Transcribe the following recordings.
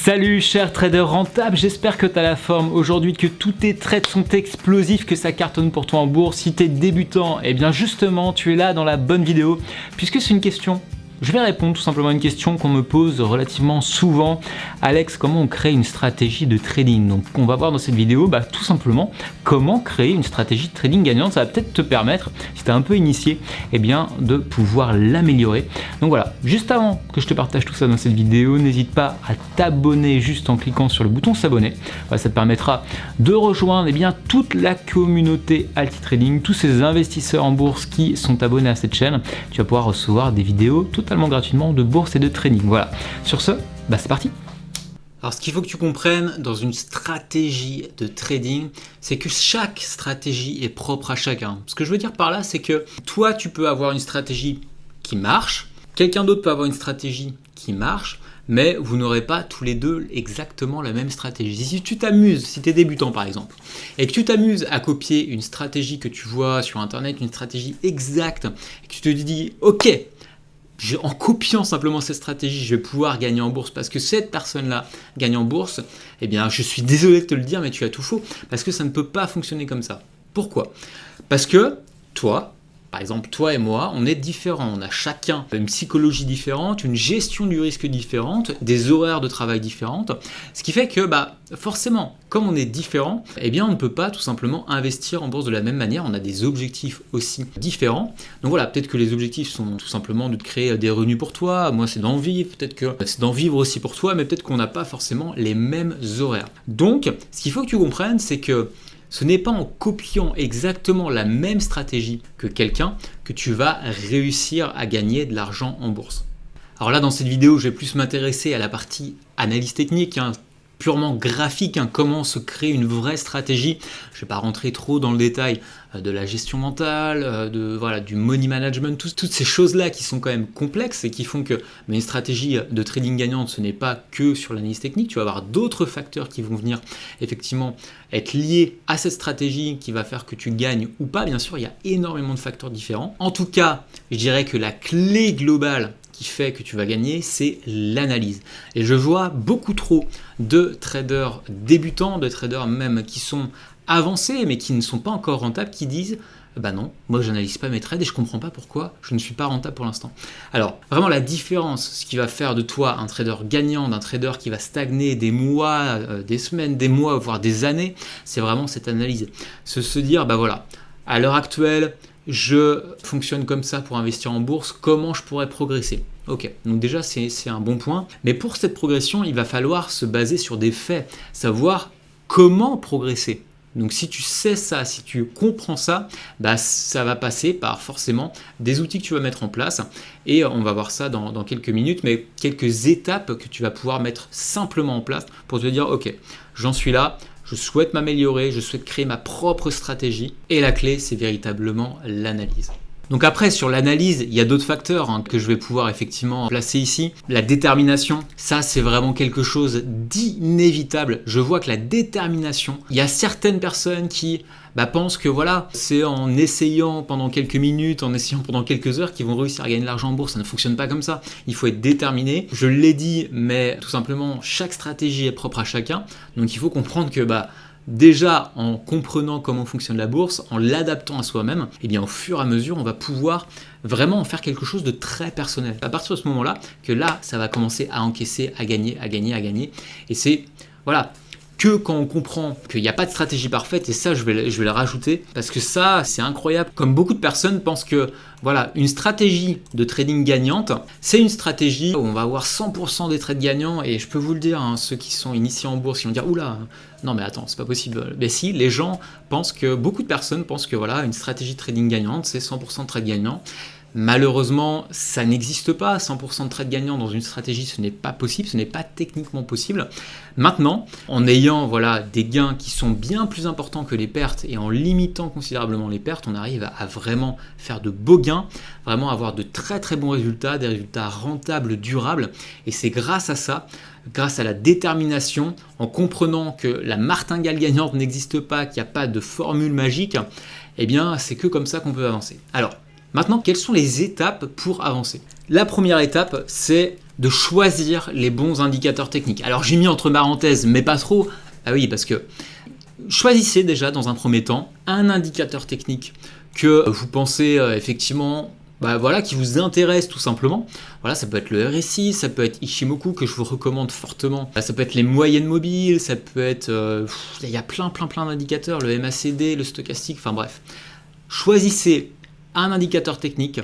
Salut cher trader rentable, j'espère que tu as la forme aujourd'hui, que tous tes trades sont explosifs, que ça cartonne pour toi en bourse. Si tu es débutant, eh bien justement tu es là dans la bonne vidéo puisque c'est une question. Je vais répondre tout simplement à une question qu'on me pose relativement souvent. Alex, comment on crée une stratégie de trading? Donc on va voir dans cette vidéo tout simplement comment créer une stratégie de trading gagnante. Ça va peut-être te permettre, si tu es un peu initié, eh bien, de pouvoir l'améliorer. Donc voilà, juste avant que je te partage tout ça dans cette vidéo, n'hésite pas à t'abonner juste en cliquant sur le bouton s'abonner. Voilà, ça te permettra de rejoindre toute la communauté Altitrading, tous ces investisseurs en bourse qui sont abonnés à cette chaîne. Tu vas pouvoir recevoir des vidéos totalement gratuitement de bourse et de trading. Voilà, sur ce, c'est parti. Alors ce qu'il faut que tu comprennes dans une stratégie de trading, c'est que chaque stratégie est propre à chacun. Ce que je veux dire par là, c'est que toi tu peux avoir une stratégie qui marche, quelqu'un d'autre peut avoir une stratégie qui marche, mais vous n'aurez pas tous les deux exactement la même stratégie. Si tu t'amuses, si tu es débutant par exemple, et que tu t'amuses à copier une stratégie que tu vois sur internet, une stratégie exacte, et que tu te dis ok, en copiant simplement cette stratégie, je vais pouvoir gagner en bourse parce que cette personne-là gagne en bourse, eh bien je suis désolé de te le dire, mais tu as tout faux, parce que ça ne peut pas fonctionner comme ça. Pourquoi? Parce que toi, par exemple, toi et moi, on est différents. On a chacun une psychologie différente, une gestion du risque différente, des horaires de travail différentes. Ce qui fait que, forcément, comme on est différents, eh bien, on ne peut pas tout simplement investir en bourse de la même manière. On a des objectifs aussi différents. Donc voilà, peut-être que les objectifs sont tout simplement de créer des revenus pour toi. Moi, c'est d'en vivre. Peut-être que c'est d'en vivre aussi pour toi, mais peut-être qu'on n'a pas forcément les mêmes horaires. Donc, ce qu'il faut que tu comprennes, c'est que ce n'est pas en copiant exactement la même stratégie que quelqu'un que tu vas réussir à gagner de l'argent en bourse. Alors là, dans cette vidéo, je vais plus m'intéresser à la partie analyse technique, purement graphique, comment se créer une vraie stratégie. Je ne vais pas rentrer trop dans le détail de la gestion mentale, du money management, toutes ces choses-là qui sont quand même complexes et qui font que une stratégie de trading gagnante, ce n'est pas que sur l'analyse technique. Tu vas avoir d'autres facteurs qui vont venir effectivement être liés à cette stratégie qui va faire que tu gagnes ou pas. Bien sûr, il y a énormément de facteurs différents. En tout cas, je dirais que la clé globale qui fait que tu vas gagner, c'est l'analyse. Et je vois beaucoup trop de traders débutants, de traders même qui sont avancés mais qui ne sont pas encore rentables, qui disent non, moi je n'analyse pas mes trades et je ne comprends pas pourquoi je ne suis pas rentable pour l'instant. Alors vraiment la différence, ce qui va faire de toi un trader gagnant, d'un trader qui va stagner des mois, des semaines, des mois, voire des années, c'est vraiment cette analyse. Se dire, à l'heure actuelle, je fonctionne comme ça pour investir en bourse, comment je pourrais progresser? Ok, donc déjà c'est un bon point, mais pour cette progression, il va falloir se baser sur des faits, savoir comment progresser. Donc si tu sais ça, si tu comprends ça, ça va passer par forcément des outils que tu vas mettre en place, et on va voir ça dans quelques minutes, mais quelques étapes que tu vas pouvoir mettre simplement en place pour te dire ok, j'en suis là, je souhaite m'améliorer, je souhaite créer ma propre stratégie, et la clé c'est véritablement l'analyse. Donc après, sur l'analyse, il y a d'autres facteurs que je vais pouvoir effectivement placer ici. La détermination, ça c'est vraiment quelque chose d'inévitable. Je vois que la détermination, il y a certaines personnes qui pensent que c'est en essayant pendant quelques minutes, en essayant pendant quelques heures qu'ils vont réussir à gagner de l'argent en bourse. Ça ne fonctionne pas comme ça. Il faut être déterminé. Je l'ai dit, mais tout simplement, chaque stratégie est propre à chacun. Donc il faut comprendre que déjà, en comprenant comment fonctionne la bourse, en l'adaptant à soi-même, au fur et à mesure, on va pouvoir vraiment en faire quelque chose de très personnel. À partir de ce moment-là, que là, ça va commencer à encaisser, à gagner. Et c'est, que quand on comprend qu'il n'y a pas de stratégie parfaite, et ça je vais le rajouter, parce que ça c'est incroyable, comme beaucoup de personnes pensent que une stratégie de trading gagnante, c'est une stratégie où on va avoir 100% des trades gagnants, et je peux vous le dire, ceux qui sont initiés en bourse, ils vont dire oula, non mais attends, c'est pas possible. Mais si, les gens pensent que, beaucoup de personnes pensent que une stratégie de trading gagnante, c'est 100% de trades gagnants. Malheureusement, ça n'existe pas. 100% de trades gagnants dans une stratégie, ce n'est pas possible, ce n'est pas techniquement possible. Maintenant, en ayant des gains qui sont bien plus importants que les pertes et en limitant considérablement les pertes, on arrive à vraiment faire de beaux gains, vraiment avoir de très très bons résultats, des résultats rentables, durables. Et c'est grâce à ça, grâce à la détermination, en comprenant que la martingale gagnante n'existe pas, qu'il n'y a pas de formule magique, c'est que comme ça qu'on peut avancer. Alors, maintenant, quelles sont les étapes pour avancer? La première étape, c'est de choisir les bons indicateurs techniques. Alors j'ai mis entre parenthèses, mais pas trop. Ah oui, parce que choisissez déjà dans un premier temps un indicateur technique que vous pensez effectivement qui vous intéresse tout simplement. Voilà, ça peut être le RSI, ça peut être Ichimoku que je vous recommande fortement. Ça peut être les moyennes mobiles, ça peut être... il y a plein d'indicateurs, le MACD, le stochastique, enfin bref. Choisissez un indicateur technique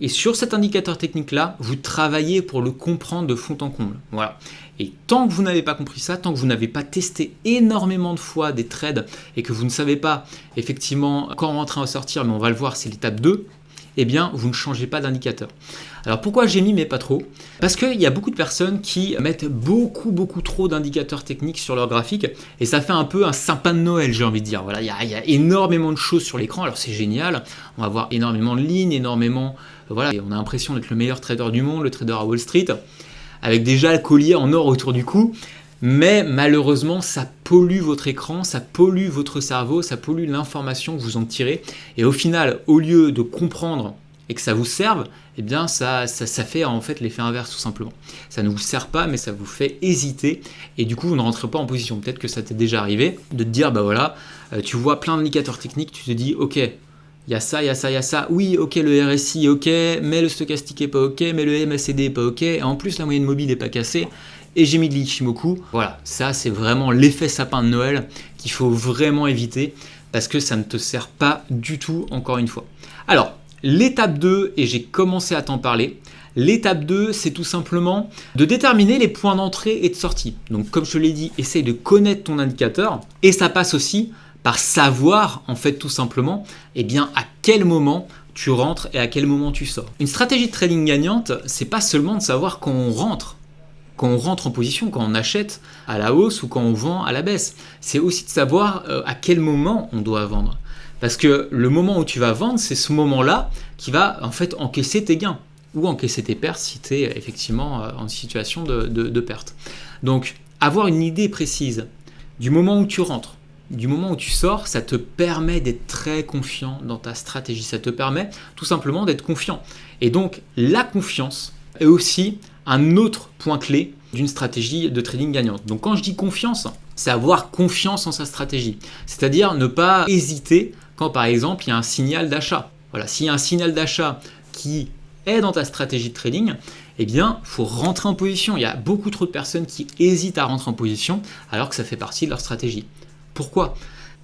et sur cet indicateur technique-là, vous travaillez pour le comprendre de fond en comble. Voilà. Et tant que vous n'avez pas compris ça, tant que vous n'avez pas testé énormément de fois des trades et que vous ne savez pas effectivement quand rentrer en sortir, mais on va le voir, c'est l'étape 2, eh bien, vous ne changez pas d'indicateur. Alors pourquoi j'ai mis mais pas trop? Parce qu'il y a beaucoup de personnes qui mettent beaucoup trop d'indicateurs techniques sur leur graphique et ça fait un peu un sapin de Noël, j'ai envie de dire. Voilà, il y a énormément de choses sur l'écran, alors c'est génial, on va voir énormément de lignes, énormément... Voilà, et on a l'impression d'être le meilleur trader du monde, le trader à Wall Street, avec déjà le collier en or autour du cou. Mais malheureusement, ça pollue votre écran, ça pollue votre cerveau, ça pollue l'information que vous en tirez. Et au final, au lieu de comprendre et que ça vous serve, eh bien ça fait en fait l'effet inverse tout simplement. Ça ne vous sert pas, mais ça vous fait hésiter. Et du coup, vous ne rentrez pas en position. Peut-être que ça t'est déjà arrivé de te dire, tu vois plein d'indicateurs techniques, tu te dis, ok, il y a ça, il y a ça, il y a ça. Oui, ok, le RSI, ok, mais le stochastique est pas ok, mais le MACD est pas ok. Et en plus, la moyenne mobile n'est pas cassée. Et j'ai mis de l'Ichimoku. Voilà, ça c'est vraiment l'effet sapin de Noël qu'il faut vraiment éviter parce que ça ne te sert pas du tout, encore une fois. Alors, l'étape 2, et j'ai commencé à t'en parler, l'étape 2, c'est tout simplement de déterminer les points d'entrée et de sortie. Donc, comme je l'ai dit, essaye de connaître ton indicateur et ça passe aussi par savoir, en fait, tout simplement, à quel moment tu rentres et à quel moment tu sors. Une stratégie de trading gagnante, c'est pas seulement de savoir quand on rentre en position, quand on achète à la hausse ou quand on vend à la baisse. C'est aussi de savoir à quel moment on doit vendre. Parce que le moment où tu vas vendre, c'est ce moment-là qui va en fait encaisser tes gains ou encaisser tes pertes si tu es effectivement en situation de perte. Donc, avoir une idée précise du moment où tu rentres, du moment où tu sors, ça te permet d'être très confiant dans ta stratégie. Ça te permet tout simplement d'être confiant. Et donc, la confiance est aussi un autre point clé d'une stratégie de trading gagnante. Donc quand je dis confiance, c'est avoir confiance en sa stratégie. C'est-à-dire ne pas hésiter quand par exemple il y a un signal d'achat. Voilà, s'il y a un signal d'achat qui est dans ta stratégie de trading, eh bien, il faut rentrer en position. Il y a beaucoup trop de personnes qui hésitent à rentrer en position alors que ça fait partie de leur stratégie. Pourquoi ?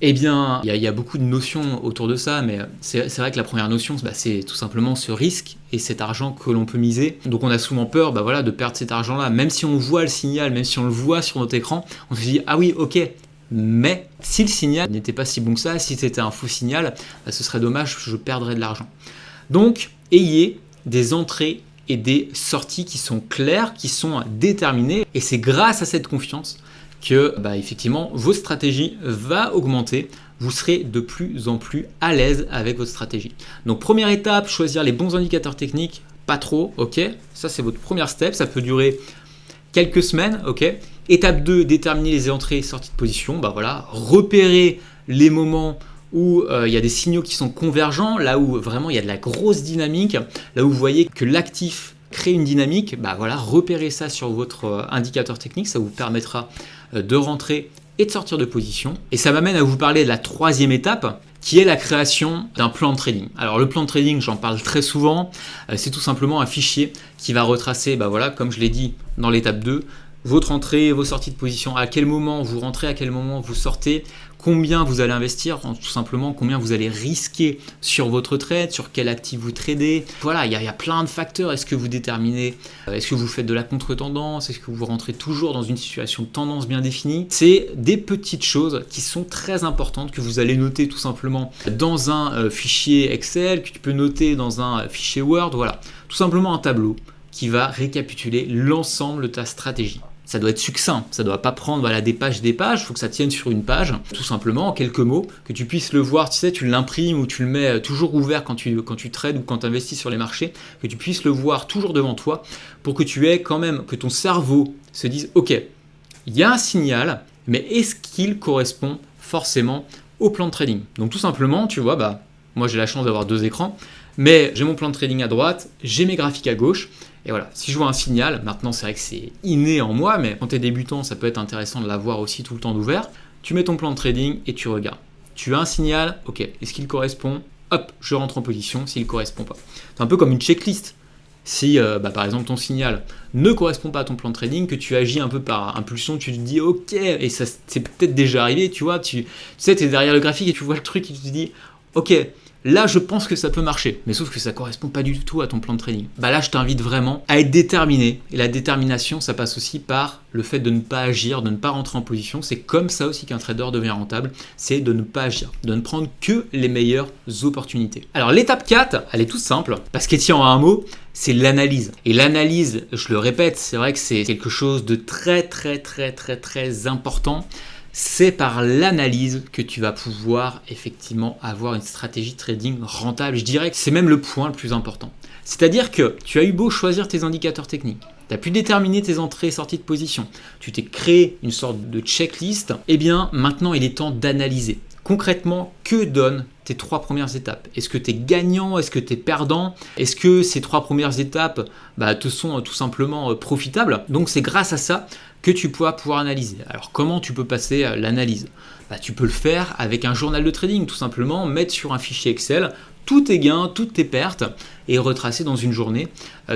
Eh bien, il y a beaucoup de notions autour de ça, mais c'est vrai que la première notion, c'est tout simplement ce risque et cet argent que l'on peut miser. Donc on a souvent peur de perdre cet argent-là, même si on voit le signal, même si on le voit sur notre écran, on se dit « Ah oui, ok ». Mais si le signal n'était pas si bon que ça, si c'était un faux signal, ce serait dommage, je perdrais de l'argent. Donc, ayez des entrées et des sorties qui sont claires, qui sont déterminées, et c'est grâce à cette confiance que effectivement votre stratégie va augmenter, vous serez de plus en plus à l'aise avec votre stratégie. Donc première étape, choisir les bons indicateurs techniques, pas trop, ok, ça c'est votre première step, ça peut durer quelques semaines, ok. Étape 2, déterminer les entrées et sorties de position, repérer les moments où il y a des signaux qui sont convergents, là où vraiment il y a de la grosse dynamique, là où vous voyez que l'actif crée une dynamique, repérez ça sur votre indicateur technique, ça vous permettra de rentrer et de sortir de position. Et ça m'amène à vous parler de la troisième étape, qui est la création d'un plan de trading. Alors le plan de trading, j'en parle très souvent, c'est tout simplement un fichier qui va retracer, comme je l'ai dit dans l'étape 2, votre entrée, vos sorties de position, à quel moment vous rentrez, à quel moment vous sortez, combien vous allez investir, tout simplement combien vous allez risquer sur votre trade, sur quel actif vous tradez. Voilà, il y a plein de facteurs. Est-ce que vous déterminez, est-ce que vous faites de la contre-tendance, est-ce que vous rentrez toujours dans une situation de tendance bien définie? C'est des petites choses qui sont très importantes que vous allez noter tout simplement dans un fichier Excel, que tu peux noter dans un fichier Word. Voilà, tout simplement un tableau qui va récapituler l'ensemble de ta stratégie. Ça doit être succinct, ça ne doit pas prendre des pages, il faut que ça tienne sur une page, tout simplement en quelques mots, que tu puisses le voir, tu l'imprimes ou tu le mets toujours ouvert quand tu trades ou quand tu investis sur les marchés, que tu puisses le voir toujours devant toi pour que tu aies quand même, que ton cerveau se dise « Ok, il y a un signal, mais est-ce qu'il correspond forcément au plan de trading ?» Donc tout simplement, tu vois, moi j'ai la chance d'avoir 2 écrans, mais j'ai mon plan de trading à droite, j'ai mes graphiques à gauche, Et voilà, si je vois un signal, maintenant c'est vrai que c'est inné en moi, mais quand tu es débutant, ça peut être intéressant de l'avoir aussi tout le temps d'ouvert. Tu mets ton plan de trading et tu regardes. Tu as un signal, ok, est-ce qu'il correspond? Hop, je rentre en position s'il ne correspond pas. C'est un peu comme une checklist. Si par exemple ton signal ne correspond pas à ton plan de trading, que tu agis un peu par impulsion, tu te dis ok, et ça c'est peut-être déjà arrivé, tu vois, tu sais, tu es derrière le graphique et tu vois le truc et tu te dis ok, là je pense que ça peut marcher, mais sauf que ça correspond pas du tout à ton plan de trading. Là je t'invite vraiment à être déterminé, et la détermination ça passe aussi par le fait de ne pas agir, de ne pas rentrer en position. C'est comme ça aussi qu'un trader devient rentable, c'est de ne pas agir, de ne prendre que les meilleures opportunités. Alors l'étape 4, elle est toute simple, parce qu'elle tient en un mot, c'est l'analyse. Et l'analyse, je le répète, c'est vrai que c'est quelque chose de très important. C'est par l'analyse que tu vas pouvoir effectivement avoir une stratégie trading rentable. Je dirais que c'est même le point le plus important. C'est-à-dire que tu as eu beau choisir tes indicateurs techniques, tu as pu déterminer tes entrées et sorties de position, tu t'es créé une sorte de checklist, et bien maintenant il est temps d'analyser. Concrètement, que donnent tes 3 premières étapes? Est-ce que tu es gagnant? Est-ce que tu es perdant? Est-ce que ces 3 premières étapes te sont tout simplement profitables? Donc c'est grâce à ça que tu pourras pouvoir analyser. Alors comment tu peux passer à l'analyse? Tu peux le faire avec un journal de trading, tout simplement, mettre sur un fichier Excel tous tes gains, toutes tes pertes et retracer dans une journée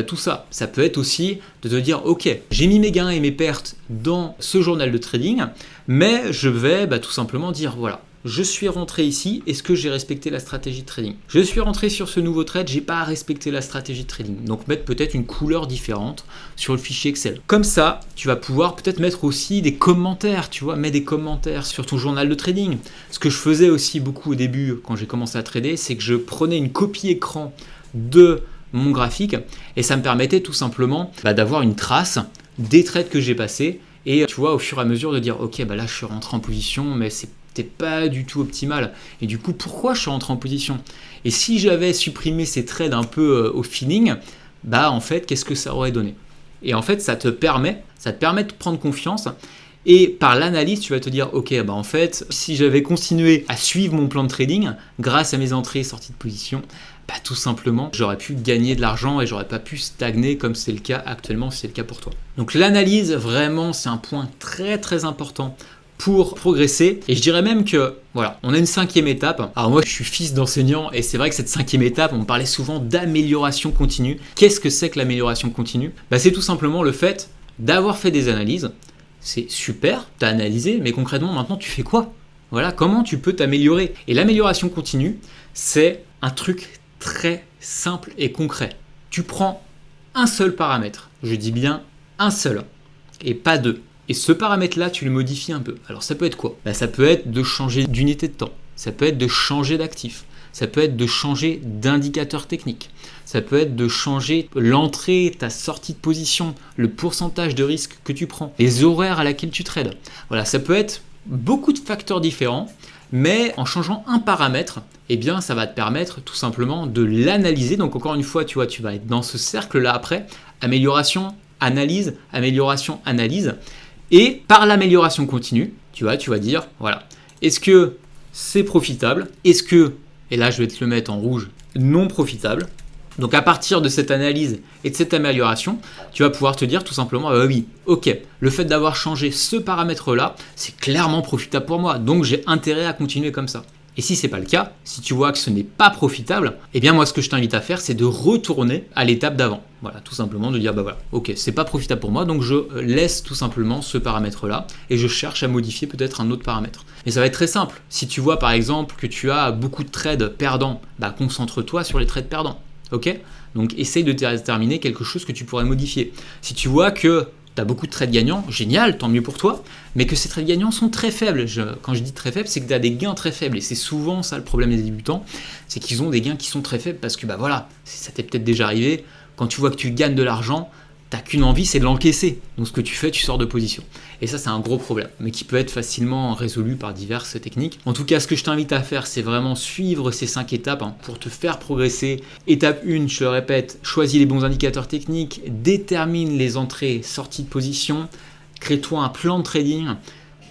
tout ça. Ça peut être aussi de te dire ok, j'ai mis mes gains et mes pertes dans ce journal de trading, mais je vais tout simplement dire voilà, je suis rentré ici, est-ce que j'ai respecté la stratégie de trading? Je suis rentré sur ce nouveau trade, j'ai pas respecté la stratégie de trading. Donc mettre peut-être une couleur différente sur le fichier Excel. Comme ça, tu vas pouvoir peut-être mettre aussi des commentaires, tu vois, mets des commentaires sur ton journal de trading. Ce que je faisais aussi beaucoup au début quand j'ai commencé à trader, c'est que je prenais une copie écran de mon graphique et ça me permettait tout simplement d'avoir une trace des trades que j'ai passés et tu vois au fur et à mesure de dire ok là je suis rentré en position mais c'était pas du tout optimal et du coup pourquoi je suis rentré en position et si j'avais supprimé ces trades un peu au feeling en fait qu'est-ce que ça aurait donné et en fait ça te permet de prendre confiance et par l'analyse tu vas te dire ok en fait si j'avais continué à suivre mon plan de trading grâce à mes entrées et sorties de position tout simplement, j'aurais pu gagner de l'argent et j'aurais pas pu stagner comme c'est le cas actuellement, si c'est le cas pour toi. Donc l'analyse, vraiment, c'est un point très important pour progresser. Et je dirais même que, voilà, on a une 5e étape. Alors moi, je suis fils d'enseignant et c'est vrai que cette 5e étape, on parlait souvent d'amélioration continue. Qu'est-ce que c'est que l'amélioration continue? C'est tout simplement le fait d'avoir fait des analyses. C'est super, tu as analysé, mais concrètement, maintenant, tu fais quoi? Voilà, comment tu peux t'améliorer? Et l'amélioration continue, c'est un truc très simple et concret. Tu prends un seul paramètre, je dis bien un seul, et pas deux. Et ce paramètre-là, tu le modifies un peu. Alors ça peut être quoi? Ça peut être de changer d'unité de temps, ça peut être de changer d'actif, ça peut être de changer d'indicateur technique, ça peut être de changer l'entrée, ta sortie de position, le pourcentage de risque que tu prends, les horaires à laquelle tu trades. Voilà, ça peut être beaucoup de facteurs différents. Mais en changeant un paramètre, ça va te permettre tout simplement de l'analyser. Donc encore une fois, tu vois, tu vas être dans ce cercle-là après. Amélioration, analyse, amélioration, analyse. Et par l'amélioration continue, tu vas dire, voilà, est-ce que c'est profitable? Est-ce que, et là je vais te le mettre en rouge, non profitable? Donc à partir de cette analyse et de cette amélioration, tu vas pouvoir te dire tout simplement oui, ok, le fait d'avoir changé ce paramètre-là, c'est clairement profitable pour moi, donc j'ai intérêt à continuer comme ça. Et si ce n'est pas le cas, si tu vois que ce n'est pas profitable, moi ce que je t'invite à faire, c'est de retourner à l'étape d'avant. Voilà, tout simplement de dire voilà, ok, c'est pas profitable pour moi, donc je laisse tout simplement ce paramètre-là et je cherche à modifier peut-être un autre paramètre. Et ça va être très simple. Si tu vois par exemple que tu as beaucoup de trades perdants, concentre-toi sur les trades perdants. Ok, donc essaye de déterminer quelque chose que tu pourrais modifier. Si tu vois que tu as beaucoup de trades gagnants, génial, tant mieux pour toi, mais que ces trades gagnants sont très faibles. Quand je dis très faibles, c'est que tu as des gains très faibles. Et c'est souvent ça le problème des débutants, c'est qu'ils ont des gains qui sont très faibles parce que voilà, ça t'est peut-être déjà arrivé, quand tu vois que tu gagnes de l'argent, t'as qu'une envie, c'est de l'encaisser. Donc ce que tu fais, tu sors de position. Et ça, c'est un gros problème, mais qui peut être facilement résolu par diverses techniques. En tout cas, ce que je t'invite à faire, c'est vraiment suivre ces 5 étapes pour te faire progresser. Étape 1, je le répète, choisis les bons indicateurs techniques, détermine les entrées, sorties de position, crée-toi un plan de trading.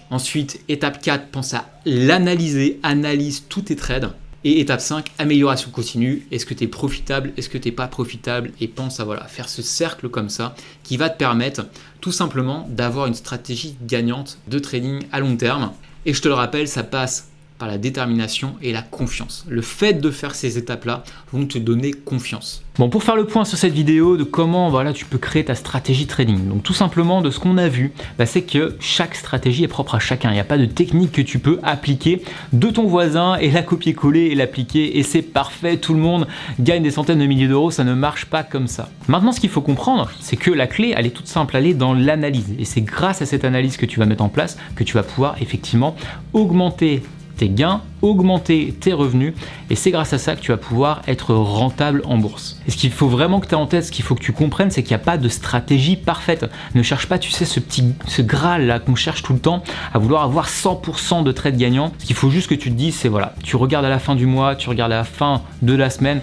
Ensuite, étape 4, pense à l'analyser, analyse tous tes trades. Et étape 5, amélioration continue. Est-ce que tu es profitable? Est-ce que tu n'es pas profitable? Et pense à faire ce cercle comme ça qui va te permettre tout simplement d'avoir une stratégie gagnante de trading à long terme. Et je te le rappelle, ça passe par la détermination et la confiance. Le fait de faire ces étapes-là vont te donner confiance. Bon, pour faire le point sur cette vidéo de comment tu peux créer ta stratégie trading, donc tout simplement de ce qu'on a vu, c'est que chaque stratégie est propre à chacun. Il n'y a pas de technique que tu peux appliquer de ton voisin et la copier-coller et l'appliquer et c'est parfait, tout le monde gagne des centaines de milliers d'euros, ça ne marche pas comme ça. Maintenant, ce qu'il faut comprendre, c'est que la clé, elle est toute simple, elle est dans l'analyse. Et c'est grâce à cette analyse que tu vas mettre en place que tu vas pouvoir effectivement augmenter tes gains, augmenter tes revenus et c'est grâce à ça que tu vas pouvoir être rentable en bourse. Et ce qu'il faut vraiment que tu aies en tête, ce qu'il faut que tu comprennes, c'est qu'il n'y a pas de stratégie parfaite. Ne cherche pas, tu sais, ce Graal là qu'on cherche tout le temps à vouloir avoir 100% de trades gagnants. Ce qu'il faut juste que tu te dises, c'est tu regardes à la fin du mois, tu regardes à la fin de la semaine,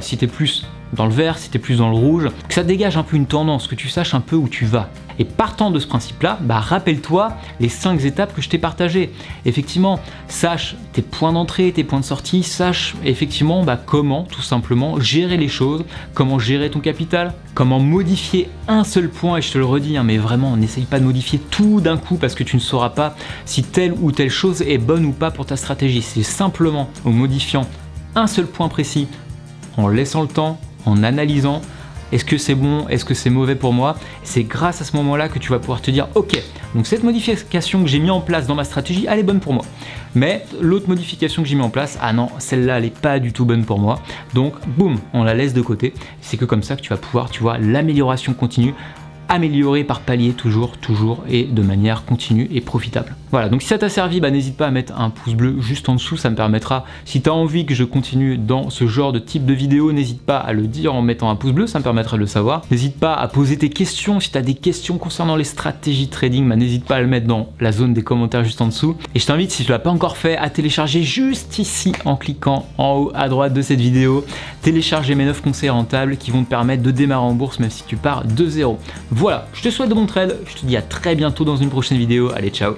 si tu es plus dans le vert, si tu es plus dans le rouge, que ça dégage un peu une tendance, que tu saches un peu où tu vas. Et partant de ce principe-là, rappelle-toi les 5 étapes que je t'ai partagées. Effectivement, sache tes points d'entrée, tes points de sortie, sache effectivement comment tout simplement gérer les choses, comment gérer ton capital, comment modifier un seul point, et je te le redis, mais vraiment, n'essaye pas de modifier tout d'un coup parce que tu ne sauras pas si telle ou telle chose est bonne ou pas pour ta stratégie. C'est simplement en modifiant un seul point précis, en laissant le temps, en analysant, est-ce que c'est bon, est-ce que c'est mauvais pour moi? C'est grâce à ce moment-là que tu vas pouvoir te dire, ok, donc cette modification que j'ai mis en place dans ma stratégie, elle est bonne pour moi. Mais l'autre modification que j'ai mis en place, ah non, celle-là, elle n'est pas du tout bonne pour moi. Donc, boum, on la laisse de côté. C'est que comme ça que tu vas pouvoir, l'amélioration continue, améliorer par palier toujours et de manière continue et profitable. Voilà, donc si ça t'a servi, n'hésite pas à mettre un pouce bleu juste en dessous, ça me permettra, si tu as envie que je continue dans ce genre de type de vidéo, n'hésite pas à le dire en mettant un pouce bleu, ça me permettra de le savoir. N'hésite pas à poser tes questions, si tu as des questions concernant les stratégies trading, n'hésite pas à le mettre dans la zone des commentaires juste en dessous. Et je t'invite, si tu l'as pas encore fait, à télécharger juste ici en cliquant en haut à droite de cette vidéo, télécharger mes 9 conseils rentables qui vont te permettre de démarrer en bourse même si tu pars de zéro. Voilà, je te souhaite de bons trades, je te dis à très bientôt dans une prochaine vidéo, allez ciao.